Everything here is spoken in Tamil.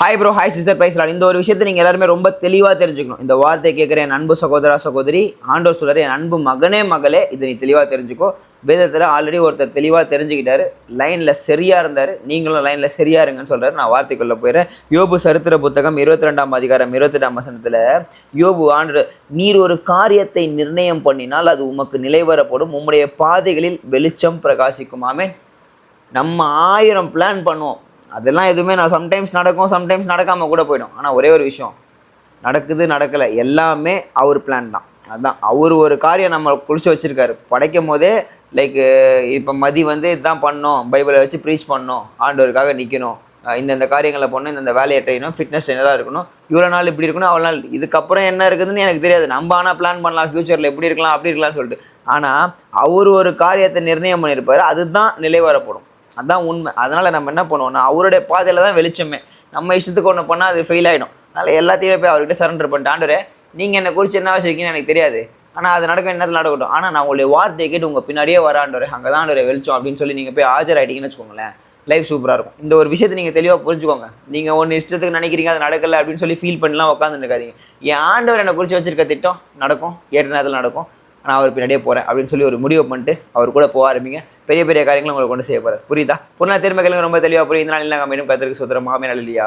ஹாய் ப்ரோ, ஹாய் சிஸ்டர், பிரைஸ்லாம். இந்த ஒரு விஷயத்தை நீங்கள் எல்லாருமே ரொம்ப தெளிவாக தெரிஞ்சுக்கணும். இந்த வார்த்தை கேட்குற என் அன்பு சகோதரா சகோதரி, ஆண்டவர் சொல்கிறார், என் அன்பு மகனே மகளே, இதை நீ தெளிவாக தெரிஞ்சுக்கோ. வேதத்தில் ஆல்ரெடி ஒருத்தர் தெளிவாக தெரிஞ்சுக்கிட்டாரு, லைனில் சரியாக இருந்தார், நீங்களும் லைனில் சரியாக இருங்கன்னு சொல்கிறார். நான் வார்த்தைக்குள்ளே போயிடுறேன். யோபு சரித்திர புத்தகம் 22ஆம் அதிகாரம் 28ஆம் வசனத்தில் யோபு ஆண்டு, நீர் ஒரு காரியத்தை நிர்ணயம் பண்ணினால் அது உமக்கு நிலைவரப்படும், உம்முடைய பாதைகளில் வெளிச்சம் பிரகாசிக்கும். ஆமென். நம்ம 1000 பிளான் பண்ணுவோம், அதெல்லாம் எதுவுமே நான் சம்டைம்ஸ் நடக்கும், சம்டைம்ஸ் நடக்காமல் கூட போயிடும். ஆனால் ஒரே ஒரு விஷயம் நடக்குது, நடக்கலை, எல்லாமே அவர் பிளான் தான். அதுதான் அவர் ஒரு காரியம் நம்ம குளிச்சு வச்சுருக்காரு படைக்கும் போதே. லைக் இப்போ மதி இதுதான் பண்ணோம், பைபிளை வச்சு ப்ரீச் பண்ணோம், ஆண்டவருக்காக நிற்கணும், இந்தந்த காரியங்களை பண்ணணும், இந்தந்த வேலையை ட்ரெயினும், ஃபிட்னஸ் ட்ரெயினராக இருக்கணும், இவ்வளோ நாள் இப்படி இருக்கணும், அவ்வளோ நாள். இதுக்கப்புறம் என்ன இருக்குதுன்னு எனக்கு தெரியாது. நம்ம ஆனால் பிளான் பண்ணலாம், ஃப்யூச்சரில் எப்படி இருக்கலாம் அப்படி இருக்கலாம்னு சொல்லிட்டு. ஆனால் அவர் ஒரு காரியத்தை நிர்ணயம் பண்ணியிருப்பார், அதுதான் நிலை வரப்படும். அதுதான் உண்மை. அதனால் நம்ம என்ன பண்ணுவோம்னா, அவருடைய பாதையில் தான் வெளிச்சமே. நம்ம இஷ்டத்துக்கு ஒன்று பண்ணால் அது ஃபெயில் ஆகிடும். அதனால் எல்லாத்தையுமே போய் அவர்கிட்ட சரண்டர் பண்ணிட்டு, ஆண்டவரே நீங்கள் என்னை குறித்து என்ன வச்சுருக்கீங்கன்னு எனக்கு தெரியாது, ஆனால் அது நடக்கும், என்னத்தில் நடக்கட்டும், ஆனால் நான் உங்களுடைய வார்த்தையை கேட்டு உங்கள் பின்னாடியே வர ஆண்டவரே, அங்கே தான் ஆண்டவரே வெளிச்சம் அப்படின்னு சொல்லி நீங்கள் போய் ஆஜராகிட்டீங்கன்னு வச்சுக்கோங்களேன், லைஃப் சூப்பராக இருக்கும். இந்த ஒரு விஷயத்தை நீங்கள் தெளிவாக புரிஞ்சுக்கோங்க. நீங்கள் ஒன்று இஷ்டத்துக்கு நினைக்கிறீங்க, அது நடக்கலை அப்படின்னு சொல்லி ஃபீல் பண்ணலாம் உட்காந்துட்டு இருக்காதீங்க. என் ஆண்டவர் என்னை குறித்து வச்சிருக்க திட்டம் நடக்கும், ஏற்ற நேரத்தில் நடக்கும், நான் அவர் பின்னாடியே போகிறேன் அப்படின்னு சொல்லி ஒரு முடிவு பண்ணிட்டு அவர் கூட போக ஆரம்பிங்க. பெரிய பெரிய காரியங்களும் உங்களை கொண்டு செய்ய போகிறார். புரியுதா? பொருளாதார திறமைகளுங்க ரொம்ப தெளிவாக புரியுது. இதனால் இல்லை மீண்டும் கத்திற்கு சுத்திரம். ஆமென். அல்லேலூயா.